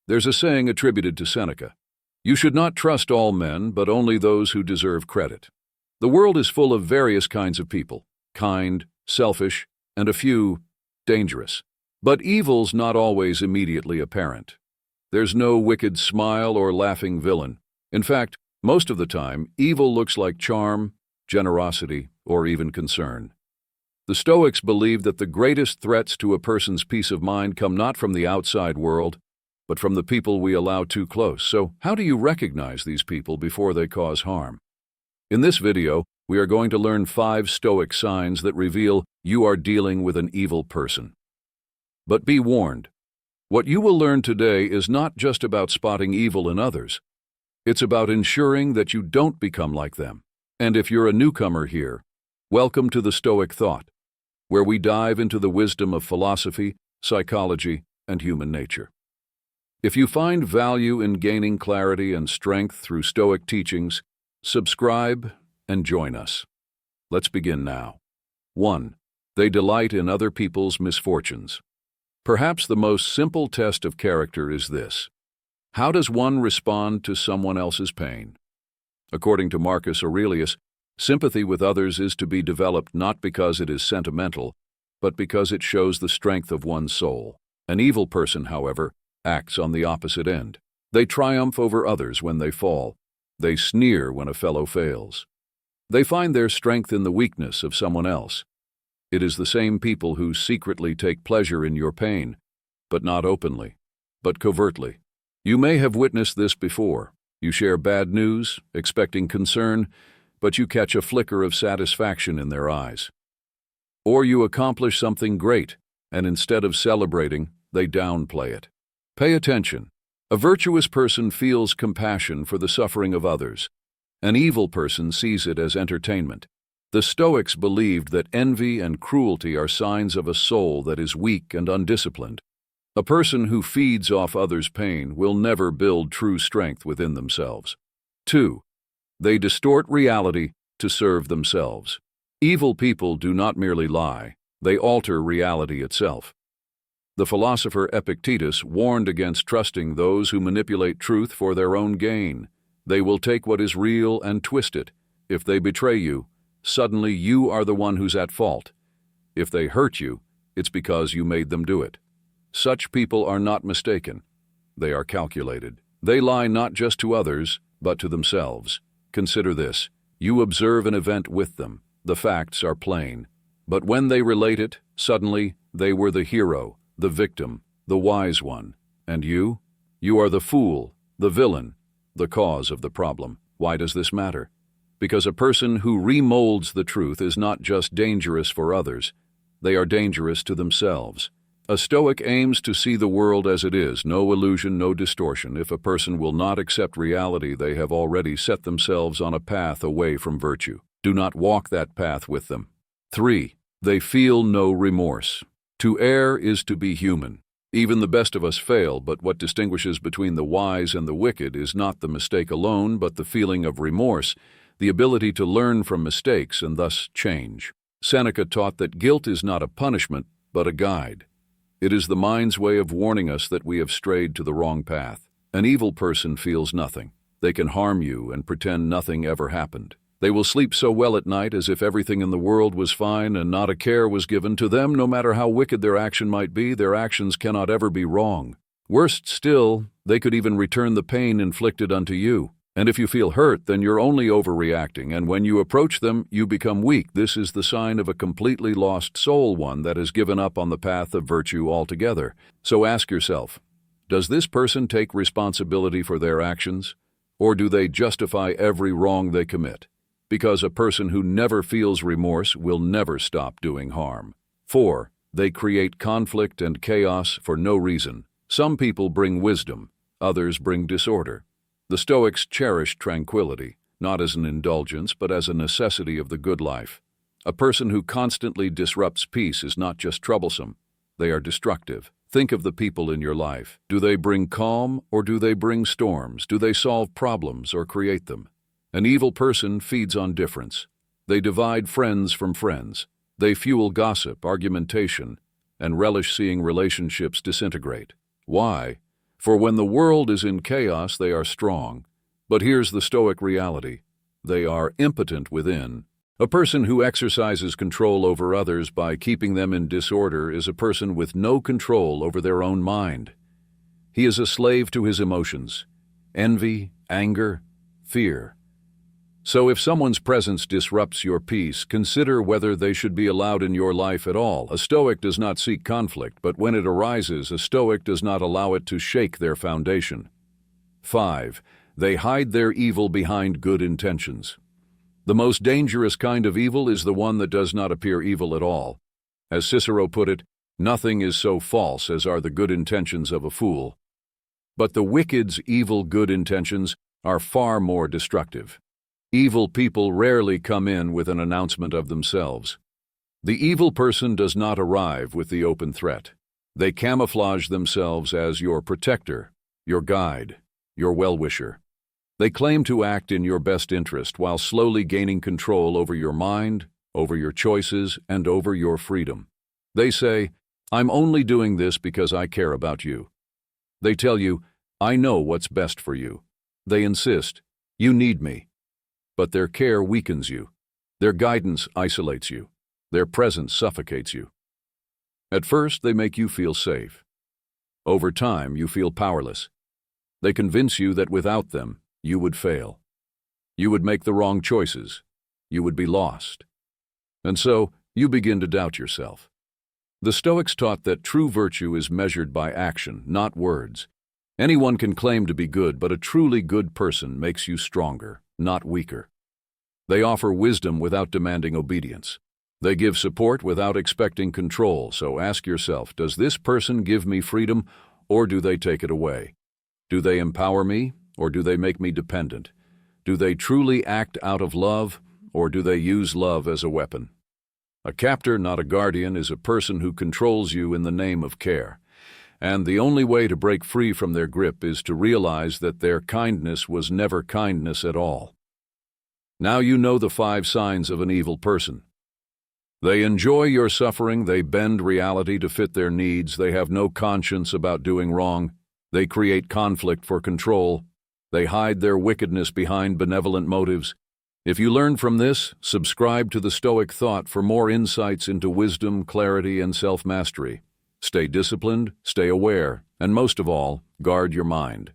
There's a saying attributed to Seneca: "You should not trust all men, but only those who deserve credit." The world is full of various kinds of people: kind, selfish, and a few dangerous. But evil's not always immediately apparent. There's no wicked smile or laughing villain. In fact, most of the time, evil looks like charm, generosity, or even concern. The Stoics believed that the greatest threats to a person's peace of mind come not from the outside world, but from the people we allow too close. So, how do you recognize these people before they cause harm? In this video, we are going to learn 5 Stoic signs that reveal you are dealing with an evil person. But be warned, what you will learn today is not just about spotting evil in others. It's about ensuring that you don't become like them. And if you're a newcomer here, welcome to the Stoic Thought, where we dive into the wisdom of philosophy, psychology, and human nature. If you find value in gaining clarity and strength through Stoic teachings, subscribe and join us. Let's begin now. 1. They delight in other people's misfortunes. Perhaps the most simple test of character is this: how does one respond to someone else's pain? According to Marcus Aurelius, sympathy with others is to be developed not because it is sentimental, but because it shows the strength of one's soul. An evil person, however, acts on the opposite end. They triumph over others when they fall. They sneer when a fellow fails. They find their strength in the weakness of someone else. It is the same people who secretly take pleasure in your pain, but not openly, but covertly. You may have witnessed this before. You share bad news, expecting concern, but you catch a flicker of satisfaction in their eyes. Or you accomplish something great, and instead of celebrating, they downplay it. Pay attention. A virtuous person feels compassion for the suffering of others. An evil person sees it as entertainment. The Stoics believed that envy and cruelty are signs of a soul that is weak and undisciplined. A person who feeds off others' pain will never build true strength within themselves. 2. They distort reality to serve themselves. Evil people do not merely lie, they alter reality itself. The philosopher Epictetus warned against trusting those who manipulate truth for their own gain. They will take what is real and twist it. If they betray you, suddenly you are the one who's at fault. If they hurt you, it's because you made them do it. Such people are not mistaken. They are calculated. They lie not just to others, but to themselves. Consider this: you observe an event with them. The facts are plain. But when they relate it, suddenly they were the hero, the victim, the wise one. And you? You are the fool, the villain, the cause of the problem. Why does this matter? Because a person who remolds the truth is not just dangerous for others, they are dangerous to themselves. A Stoic aims to see the world as it is, no illusion, no distortion. If a person will not accept reality, they have already set themselves on a path away from virtue. Do not walk that path with them. 3. They feel no remorse. To err is to be human. Even the best of us fail, but what distinguishes between the wise and the wicked is not the mistake alone, but the feeling of remorse, the ability to learn from mistakes and thus change. Seneca taught that guilt is not a punishment, but a guide. It is the mind's way of warning us that we have strayed to the wrong path. An evil person feels nothing. They can harm you and pretend nothing ever happened. They will sleep so well at night as if everything in the world was fine and not a care was given to them. No matter how wicked their action might be, their actions cannot ever be wrong. Worst still, they could even return the pain inflicted unto you. And if you feel hurt, then you're only overreacting, and when you approach them, you become weak. This is the sign of a completely lost soul, one that has given up on the path of virtue altogether. So ask yourself, does this person take responsibility for their actions, or do they justify every wrong they commit? Because a person who never feels remorse will never stop doing harm. 4. They create conflict and chaos for no reason. Some people bring wisdom, others bring disorder. The Stoics cherished tranquility, not as an indulgence, but as a necessity of the good life. A person who constantly disrupts peace is not just troublesome, they are destructive. Think of the people in your life. Do they bring calm or do they bring storms? Do they solve problems or create them? An evil person feeds on difference. They divide friends from friends. They fuel gossip, argumentation, and relish seeing relationships disintegrate. Why? For when the world is in chaos, they are strong. But here's the Stoic reality. They are impotent within. A person who exercises control over others by keeping them in disorder is a person with no control over their own mind. He is a slave to his emotions: envy, anger, fear. So if someone's presence disrupts your peace, consider whether they should be allowed in your life at all. A Stoic does not seek conflict, but when it arises, a Stoic does not allow it to shake their foundation. 5. They hide their evil behind good intentions. The most dangerous kind of evil is the one that does not appear evil at all. As Cicero put it, nothing is so false as are the good intentions of a fool. But the wicked's evil good intentions are far more destructive. Evil people rarely come in with an announcement of themselves. The evil person does not arrive with the open threat. They camouflage themselves as your protector, your guide, your well-wisher. They claim to act in your best interest while slowly gaining control over your mind, over your choices, and over your freedom. They say, "I'm only doing this because I care about you." They tell you, "I know what's best for you." They insist, "You need me." But their care weakens you. Their guidance isolates you. Their presence suffocates you. At first, they make you feel safe. Over time, you feel powerless. They convince you that without them, you would fail. You would make the wrong choices. You would be lost. And so, you begin to doubt yourself. The Stoics taught that true virtue is measured by action, not words. Anyone can claim to be good, but a truly good person makes you stronger, not weaker. They offer wisdom without demanding obedience. They give support without expecting control, so ask yourself, does this person give me freedom, or do they take it away? Do they empower me, or do they make me dependent? Do they truly act out of love, or do they use love as a weapon? A captor, not a guardian, is a person who controls you in the name of care. And the only way to break free from their grip is to realize that their kindness was never kindness at all. Now you know the 5 signs of an evil person. They enjoy your suffering, they bend reality to fit their needs, they have no conscience about doing wrong, they create conflict for control, they hide their wickedness behind benevolent motives. If you learn from this, subscribe to the Stoic thought for more insights into wisdom, clarity, and self-mastery. Stay disciplined, stay aware, and most of all, guard your mind.